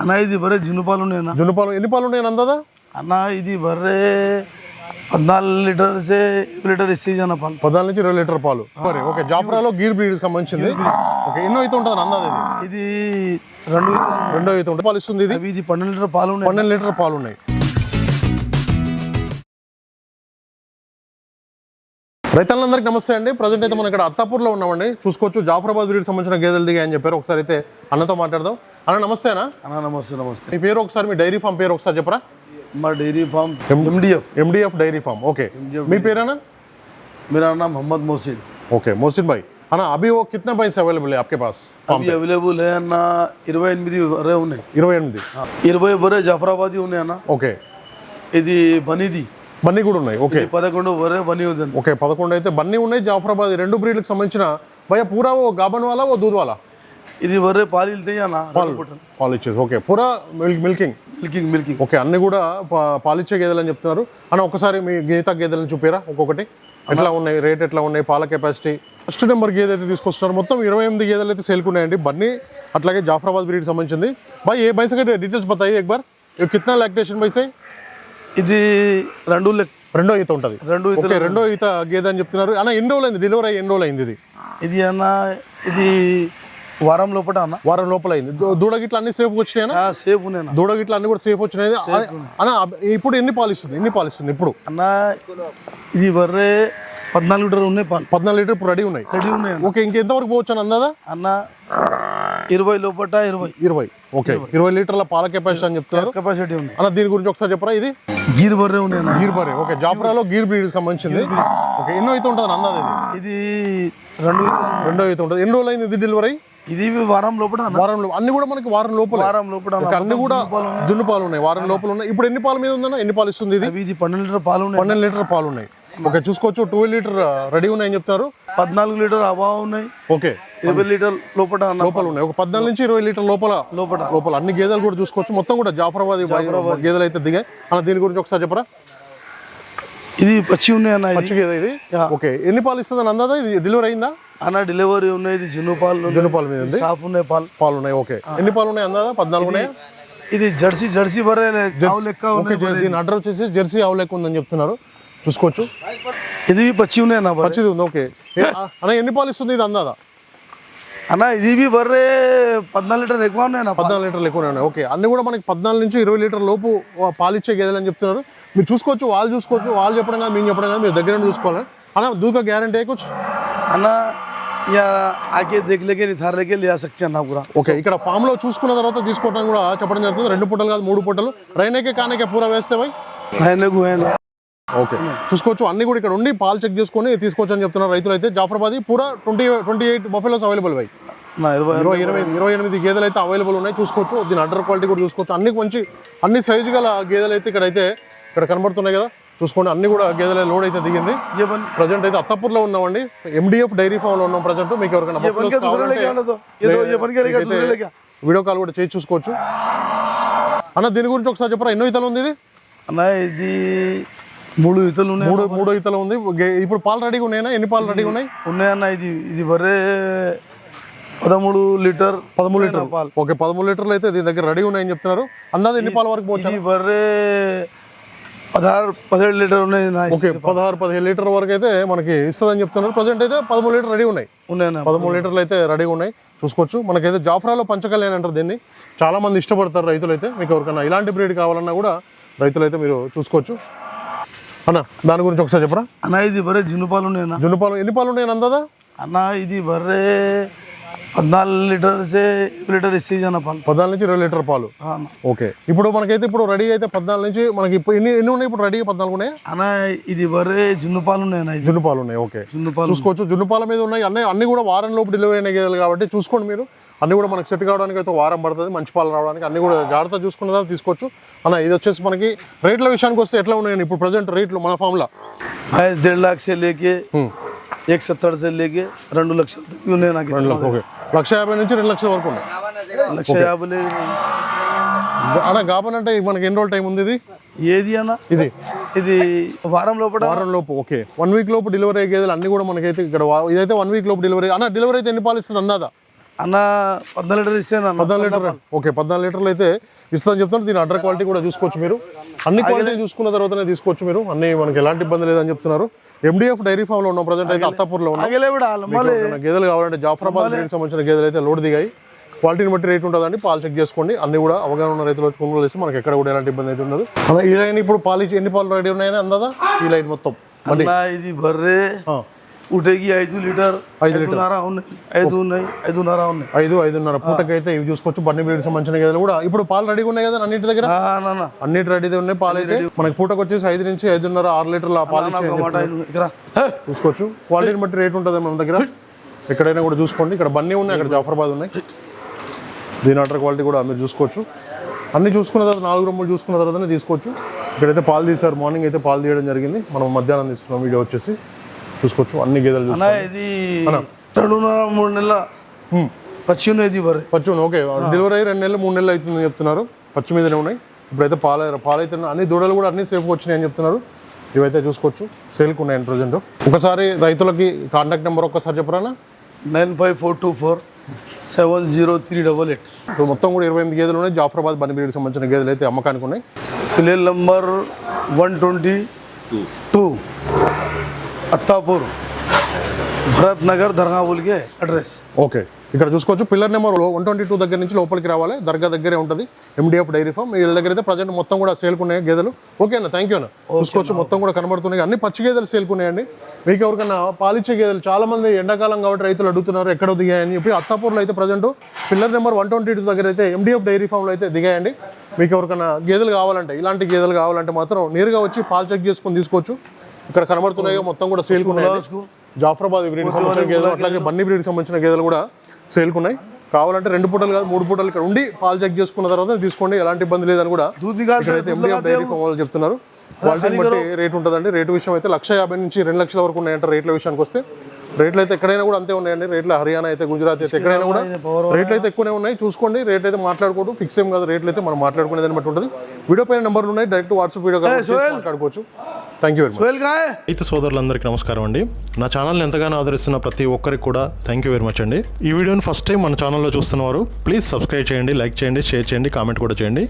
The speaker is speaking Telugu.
అన్న ఇది బర్రె జున్ను పాలు ఉన్నాయన్నా. జున్ను పాలు ఎన్ని పాలు ఉన్నాయి అందాదా? అన్న ఇది బర్రె 14 లీటర్ से 1 లీటర్ ఇస్తుంది అన్న పాలు. 14 నుంచి 20 లీటర్ పాలు. మరి ఓకే, జాఫ్రాలో గీర్ బ్రీడ్ సంబంధించింది. ఓకే, ఎన్నో అయితే ఉంటుంది అందాదా? ఇది రెండో అయితే ఉంటుంది పాలు ఇస్తుంది. ఇది 12 లీటర్ పాలు ఉన్నాయి. 12 లీటర్ పాలు ఉన్నాయి. రైతులందరికీ నమస్తే అండి. ప్రజెంట్ అయితే మనం ఇక్కడ అత్తాపూర్లో ఉన్నామండి. చూసుకోవచ్చు జాఫరాబాద్ బ్రీడ్ సంబంధించిన గేదెలు దిగాయి అని చెప్పారు. ఒకసారి అయితే అన్నతో మాట్లాడదాం. అన్న నమస్తే అన్న. నమస్తే. మీ పేరు ఒకసారి, మీ డైరీ ఫామ్ పేరు ఒకసారి చెప్పరా? మా dairy farm MDF dairy farm. Okay, మీ పేరేనా? मेरा नाम मोहम्मद मोहसिन. ओके मोहसिन भाई, है ना अभी वो कितना पैसे अवेलेबल है आपके पास? अभी अवेलेबल है అన్న 28 బర్రె ఉన్నాయి. 28 20 బర్రె జాఫరాబాదీ ఉన్నాయి అన్న. ఓకే, ఇది బనీది బన్నీ కూడా ఉన్నాయి. ఓకే, 11 బర్రె బనీ ఉంది. ఓకే 11 అయితే బన్నీ ఉన్నాయి. జాఫరాబాద్ రెండు బ్రీడ్లకు సంబంధించిన భయ పూరా ఓ గాబన్ వాలా ఓ దూద్ వాలా? ఇది బర్రె పాలు వెళ్తాయి అన్న. పాలు ఇచ్చేది. ఓకే, పూరా మిల్కింగ్. ఓకే, అన్ని కూడా పాలిచ్చే గేదెలు అని చెప్తున్నారు. అన్న ఒకసారి మీ గీతా గేదెలను చూపారా ఒక్కొక్కటి, ఎట్లా ఉన్నాయి, రేట్ ఎట్లా ఉన్నాయి, పాల కెపాసిటీ? ఫస్ట్ నెంబర్ గేదె అయితే తీసుకొస్తున్నారు. మొత్తం 28 గేదెలు అయితే సేల్కున్నాయండి. బన్నీ అట్లాగే జాఫరాబాద్ బ్రీడ్ సంబంధించింది. భాయ్ ఏ భైంస్ के डिटेल्स बताइए एक बार, कितना लैक्टेशन भैंस है? ఇది రెండో ఈత ఉంటుంది. రెండో ఈత గేదె అని చెప్తున్నారు. అన్న ఎన్ని రోజులు అయింది డెలివరీ అయ్యి? ఎన్ని రోజులు అయింది ఇది అన్న? ఇది వారం లోపల అన్న. వారం లోపల అయింది. దూడగిట్లు అన్ని సేఫ్ వచ్చినాయన్నా? సేఫ్ ఉన్నాయి. దూడగిట్లు అన్ని కూడా సేఫ్ వచ్చినాయి అన్న. ఇప్పుడు ఎన్ని పాలు ఇస్తుంది ఇప్పుడు అన్న? ఇది బర్రె 14 లీటర్ ఉన్నాయి పాలు. 14 లీటర్ ఇప్పుడు రెడీ ఉన్నాయి. ఓకే, ఇంకెంతవరకు పోవచ్చు అని అందాదా అన్న? 20 లోపల 20. ఓకే, 20 లీటర్ల పాల కెపాసిటీ అని చెప్తున్నారు. కెపాసిటీ ఉంది అన్న. దీని గురించి ఒకసారి చెప్పరా? ఇది గీర్ బర్రె ఉన్నాయి. గీర్ బర్రె. ఓకే, జాఫ్రాలో గీర్ బ్రీడ్ సంబంధించింది. ఓకే, ఎన్నో అయితే ఉంటుంది అందాదా? ఇది రెండో అయితే ఉంటుంది. ఎన్ని రోజులు అయింది ఇది డెలివరీ? ఇది వారం లోపల. అన్ని కూడా మనకి వారం లోపల అన్ని కూడా జున్ను పాలు ఉన్నాయి. వారం లోపల ఉన్నాయి. ఇప్పుడు ఎన్ని పాల మీద ఉందన్న? ఎన్ని పాలు ఇస్తుంది ఇది? 12 లీటర్ పాలు ఉన్నాయి. 12 లీటర్ పాలు ఉన్నాయి. ఓకే, చూసుకోవచ్చు 12 లీటర్ రెడీ ఉన్నాయని చెప్తారు. 14 లీటర్ అబా ఉన్నాయి. ఓకే, 20 లీటర్ లోపల ఉన్నాయి. ఒక 14 నుంచి 20 లీటర్ లోపల అన్ని గేదెలు కూడా చూసుకోవచ్చు. మొత్తం కూడా జాఫరాబాద్ గేదెలు అయితే దిగాయి. అన్న దీని గురించి ఒకసారి చెప్పరా? ఇది పచ్చి ఉన్నాయి అన్న. పచ్చి గేదె ఇది. ఓకే, ఎన్ని పాలు ఇస్తుంది అని అందాదా? ఇది డెలివరీ అయిందా అన్న? డెలివరీ ఉన్నాయి. ఇది జున్ను పాలు మీద ఉంది. సాఫ్ ఉన్నాయి పాలు ఉన్నాయి. ఓకే, ఎన్ని పాలు ఉన్నాయి అందాదా? 14 ఉన్నాయి. ఇది జెర్సీ బర్రె లెక్క. దీని అడ్డర్ వచ్చేసి జెర్సీ ఆవు లెక్క ఉందని చెప్తున్నారు. చూసుకోవచ్చు. ఇది పచ్చి ఉన్నాయి అన్న. పచ్చిది ఉంది. ఓకే అన్న, ఎన్ని పాలు ఇస్తుంది ఇది అందాదా? అన్న ఇది బర్రె 14 లీటర్ ఎక్కువ ఉన్నాయి. 14 లీటర్లు ఎక్కువ ఉన్నాయి. ఓకే, అన్ని కూడా మనకి 14 నుంచి 20 లీటర్ లోపు పాలిచ్చే గేదెలు అని చెప్తున్నారు. మీరు చూసుకోవచ్చు, వాళ్ళు చెప్పడం కాదు, మేము చెప్పడం కాదు, మీరు దగ్గర చూసుకోవాలి. అన్న దూక గ్యారంటీ कुछ అన్న? ఆకే దేఖ లేకే నిథార్ లేకే లియా సక్తే అన్న పూరా. ఓకే, ఇక్కడ ఫామ్ లో చూసుకున్న తర్వాత తీసుకోవడానికి కూడా చెప్పడం జరుగుతుంది. 2 పూటలు కాదు 3 పూటలు. రైనేకే కానేకే పూరా వేస్తే భయ్. ఓకే, చూసుకోవచ్చు. అన్ని కూడా ఇక్కడ ఉండి పాలు చెక్ చేసుకొని తీసుకోవచ్చు అని చెప్తున్నారు రైతులు అయితే. జాఫరాబాదీ పూరా 28 బఫెలోస్ అవైలబుల్ భయ్. 28 గేదెలు అయితే అవైలబుల్ ఉన్నాయి. చూసుకోవచ్చు. దీని అడ్డర్ క్వాలిటీ కూడా చూసుకోవచ్చు. అన్ని సైజు గల గేదెలు అయితే ఇక్కడ కనబడుతున్నాయి కదా. చూసుకోండి, అన్ని కూడా గేదెల లోడ్ అయితే దిగింది. ప్రజెంట్ అయితే అత్తాపూర్లో ఉన్నామండి. MDF డైరీ ఫామ్ లో ఉన్నాం ప్రజెంట్. మీకు ఎవరికైనా వీడియో కాల్ కూడా చేసి చూసుకోవచ్చు. అన్న దీని గురించి ఒకసారి చెప్పరా? ఎన్నో ఈతలు ఉంది ఇది అన్న? ఇది 3 ఈతలు ఉన్నాయి. 3 ఈతలు ఉంది. ఇప్పుడు పాలు రెడీగా ఉన్నాయన్నా? ఎన్ని పాలు రెడీగా ఉన్నాయన్న? ఇది బర్రె 13 లీటర్ పాలు. ఓకే, 13 లీటర్లు అయితే దీని దగ్గర రెడీ ఉన్నాయని చెప్తున్నారు. అందాజ ఎన్ని పాల వరకు పోతుంది? బర్రె 16-17 లీటర్ ఉన్నాయి. ఓకే, 16-17 లీటర్ వరకు అయితే మనకి ఇస్తుందని చెప్తున్నారు. ప్రజెంట్ అయితే 13 లీటర్ రెడీ ఉన్నాయి. 13 లీటర్లు అయితే రెడీగా ఉన్నాయి. చూసుకోవచ్చు. మనకైతే జాఫ్రాలో పంచకళ్యాణ్ అంటారు దీన్ని. చాలా మంది ఇష్టపడతారు రైతులు అయితే. మీకు ఎవరికైనా ఇలాంటి బ్రీడ్ కావాలన్నా కూడా రైతులు అయితే మీరు చూసుకోవచ్చు. అన్న దాని గురించి ఒకసారి చెప్పరా? అన్న ఇది బర్రె జున్ను పాలు ఉన్నాయి. జున్ను పాలు ఎన్ని పాలు ఉన్నాయి అందాదా? అన్న ఇది బర్రె 14 లీటర్ से 1 లీటర్ ఇస్తుంది అన్న పాలు. 14 నుంచి 20 లీటర్ పాలు. ఓకే, ఇప్పుడు మనకైతే ఇప్పుడు రెడీ అయితే 14 నుంచి మనకి ఎన్ని ఉన్నాయి ఇప్పుడు రెడీ? 14 ఉన్నాయి అన్న. ఇది బర్రె జున్ను పాలు ఉన్నాయి. జున్ను పాలు ఉన్నాయి. ఓకే, చూసుకోవచ్చు. జున్ను పాల మీద ఉన్నాయి. అన్ని కూడా వారం లోపు డెలివరీ అయిన గేదెలు కాబట్టి చూసుకోండి మీరు. అన్ని కూడా మనకి సెట్ కావడానికి అయితే వారం పడుతుంది. మంచి పాలు రావడానికి అన్ని కూడా జాగ్రత్త చూసుకున్న తర్వాత తీసుకోవచ్చు. అన్న ఇది వచ్చేసి మనకి రేట్ల విషయానికి వస్తే ఎట్లా ఉన్నాయండి ఇప్పుడు ప్రజెంట్ రేట్లు మన ఫామ్ లో? 1.5 लाख से लेके 1.70 से लेके 2 లక్షలు ఉన్నాయి నాకు. 2 లక్షలు. ఓకే, 1,50,000 నుంచి 2 లక్షల వరకు ఉన్నాయి. 1,50,000 అన్న. గాబన్ అంటే మనకి ఎన్ని రోజులు టైం ఉంది ఇది? ఏది అన్న? ఇది వారం లోపు. ఓకే, 1 వీక్ లోపు డెలివరీ అయ్యే గేదెలు అన్ని కూడా మనకైతే ఇక్కడ ఇదైతే 1 వీక్ లోపు డెలివరీ. అన్న డెలివరీ అయితే ఎన్ని పాలు ఇస్తుంది అందాదా? అన్న 14 లీటర్ ఇస్తే 14 లీటర్ ఓకే 14 లీటర్లు అయితే ఇస్తాను చెప్తాను. దీని అడ్డర్ క్వాలిటీ కూడా చూసుకోవచ్చు మీరు. అన్ని క్వాలిటీ చూసుకున్న తర్వాతనే తీసుకోవచ్చు మీరు. అన్ని మనకి ఎలాంటి ఇబ్బంది లేదని చెప్తున్నారు. MDF డైరీ ఫామ్ లో ఉన్నాం ప్రజెంట్ అయితే, అత్తాపూర్లో ఉన్నాం. గేదెలు కావాలంటే జాఫరాబాద్ బ్రీడ్కి సంబంధించిన గేదెలు అయితే లోడ్ దిగాయి. క్వాలిటీని బట్టి రేట్ ఉంటుందండి. పాలు చెక్ చేసుకోండి. అన్ని కూడా అవగాహన ఉన్న రైతులు వచ్చి కొనుగోలు చేస్తే మనకి ఎక్కడ కూడా ఎలాంటి ఇబ్బంది అయితే ఉండదు. ఈ లైన్ ఇప్పుడు పాలు ఇచ్చి ఎన్ని పాలు రెడీ ఉన్నాయని అందాదా? ఈ లైన్ మొత్తం ఇది బర్రె ఉటేకి 5 లీటర్ 5.5 ఉన్నాయి, 5 ఉన్నాయి, 5.5 ఉన్నాయి, 5.5 పూటకైతే ఇవి చూసుకోవచ్చు. బన్నీ బ్రీడ్ సంబంధించిన గేదెలు కూడా ఇప్పుడు పాలు రెడీగా ఉన్నాయి కదా అన్నింటి దగ్గర. అన్నిటి రెడీ ఉన్నాయి పాలు అయితే. మనకి పూటకు వచ్చేసి 5 నుంచి 5.5 6 లీటర్ల పాలు చూసుకోవచ్చు. క్వాలిటీని బట్టి రేట్ ఉంటుంది మన దగ్గర. ఎక్కడైనా కూడా చూసుకోండి. ఇక్కడ బన్నీ ఉన్నాయి, అక్కడ జాఫరాబాద్ ఉన్నాయి. దీని ఆర్డర్ క్వాలిటీ కూడా మీరు చూసుకోవచ్చు. అన్ని చూసుకున్న తర్వాత 4 రొమ్ములు చూసుకున్న తర్వాతనే తీసుకోవచ్చు. ఇక్కడైతే పాలు తీశారు. మార్నింగ్ అయితే పాలు తీయడం జరిగింది. మనం మధ్యాహ్నం తీస్తున్నాం వీడియో వచ్చేసి చూసుకోవచ్చు. అన్ని గేదెలు ఇది 2.5-3 నెలల పచ్చి ఉన్నాయి. పచ్చి ఓకే. డెలివరీ అయ్యి 2 నెలలు 3 నెలలు అవుతుందని చెప్తున్నారు. పచ్చి మీదనే ఉన్నాయి. ఇప్పుడైతే పాలు అయితే అన్ని దూడలు కూడా అన్ని సేఫ్గా వచ్చినాయి అని చెప్తున్నారు. ఇవైతే చూసుకోవచ్చు. సేల్కి ఉన్నాయి ప్రజెంట్. ఒకసారి రైతులకి కాంటాక్ట్ నెంబర్ ఒక్కసారి చెప్పరానా? 9542470388. మొత్తం కూడా 28 గేదెలు ఉన్నాయి. జాఫరాబాద్ బన్నీ బ్రీడ్కి సంబంధించిన గేదెలు అయితే అమ్మకానికి ఉన్నాయి. పిల్లల నంబర్ 122 అత్తాపూర్ భరత్ నగర్ దర్గా బోల్కే అడ్రస్. ఓకే, ఇక్కడ చూసుకోవచ్చు. పిల్లర్ నెంబర్ 122 దగ్గర నుంచి లోపలికి రావాలి. దర్గా దగ్గరే ఉంటుంది MDF డైరీ ఫామ్. వీళ్ళ దగ్గర అయితే ప్రజెంట్ మొత్తం కూడా సేల్కున్నాయి గేదెలు. ఓకే అన్న, థ్యాంక్ యూ అన్న. చూసుకోవచ్చు మొత్తం కూడా కనబడుతున్నాయి. అన్ని పచ్చి గేదెలు సేల్కున్నాయండి. మీకు ఎవరికన్నా పాలిచ్చే గేదెలు చాలా మంది ఎండాకాలం కాబట్టి రైతులు అడుగుతున్నారు ఎక్కడ దిగాయని చెప్పి. అత్తాపూర్లో అయితే ప్రజెంట్ పిల్లర్ నెంబర్ 122 దగ్గర అయితే MDF డైరీ ఫామ్లో అయితే దిగాయండి. మీకు ఎవరికన్నా గేదెలు కావాలంటే, ఇలాంటి గేదెలు కావాలంటే మాత్రం నేరుగా వచ్చి పాలు చెక్ చేసుకొని తీసుకోవచ్చు. ఇక్కడ కనబడుతున్నాయో మొత్తం కూడా సేల్కున్నాయి. జాఫరాబాద్ బ్రీడ్కి సంబంధించిన గేదెలు, అట్లాగే బన్నీ బ్రీడ్కి సంబంధించిన గేదెలు కూడా సేల్కున్నాయి. కావాలంటే 2 పూటలు కాదు 3 పూటలు ఇక్కడ ఉండి పాలు చెక్ చేసుకున్న తర్వాత తీసుకోండి. ఎలాంటి ఇబ్బంది లేదని కూడా ఇక్కడైతే MDF డైరీ ఫామ్ వాళ్ళు చెప్తున్నారు. క్వాలిటీని బట్టి రేట్ ఉంటుందండి. రేటు విషయం అయితే 1,50,000 నుంచి 2 లక్షల వరకు ఉన్నాయంట. రేట్ల విషయానికి వస్తే రేట్లు అయితే ఎక్కడైనా కూడా అంతే ఉన్నాయండి. రేట్లు హర్యానా అయితే, గుజరాత్ అయితే ఎక్కడైనా కూడా రేట్లు అయితే ఎక్కువనే ఉన్నాయి. చూసుకోండి. రేట్ అయితే మాట్లాడుకోవడం ఫిక్స్ ఏం కాదు. రేట్లు అయితే మనం మాట్లాడుకునేదాన్ని బట్టి ఉంటుంది. వీడియో పైన నెంబర్లు ఉన్నాయి. డైరెక్ట్ వాట్సాప్ వీడియో కాల్ మాట్లాడుకోవచ్చు. Thank you very much. రైతు సోదరులందరికీ నమస్కారం అండి. నా ఛానల్ని ఎంతగానో ఆదరిస్తున్న ప్రతి ఒక్కరికి కూడా థ్యాంక్ యూ వెరీ మచ్ అండి. ఈ వీడియోని ఫస్ట్ టైం మన ఛానల్లో చూస్తున్నవారు ప్లీజ్ సబ్స్క్రైబ్ చేయండి, లైక్ చేయండి, షేర్ చేయండి, కామెంట్ కూడా చేయండి.